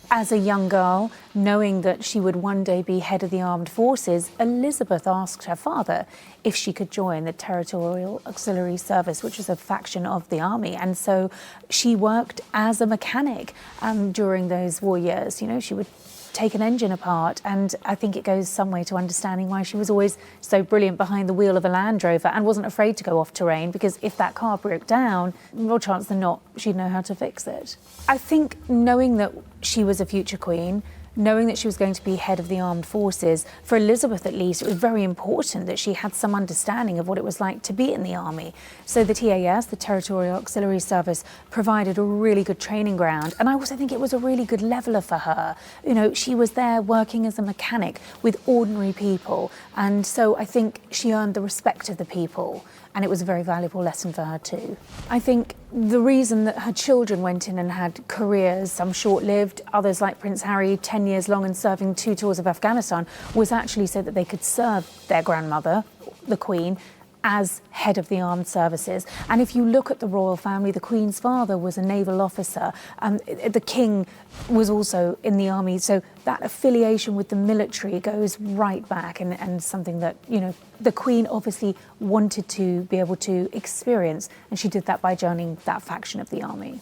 As a young girl, knowing that she would one day be head of the armed forces, Elizabeth asked her father if she could join the Territorial Auxiliary Service, which is a faction of the army. And so she worked as a mechanic during those war years. You know, she would take an engine apart, and I think it goes some way to understanding why she was always so brilliant behind the wheel of a Land Rover and wasn't afraid to go off terrain, because if that car broke down, more chance than not, she'd know how to fix it. I think knowing that she was a future queen, knowing that she was going to be head of the armed forces, for Elizabeth at least, it was very important that she had some understanding of what it was like to be in the army. So the TAS, the Territorial Auxiliary Service, provided a really good training ground. And I also think it was a really good leveller for her. You know, she was there working as a mechanic with ordinary people. And so I think she earned the respect of the people. And it was a very valuable lesson for her too. I think the reason that her children went in and had careers, some short-lived, others like Prince Harry, 10 years long and serving 2 tours of Afghanistan, was actually so that they could serve their grandmother, the Queen, as head of the armed services. And if you look at the royal family, the Queen's father was a naval officer, the King was also in the army, so that affiliation with the military goes right back, and something that, you know, the Queen obviously wanted to be able to experience, and she did that by joining that faction of the army.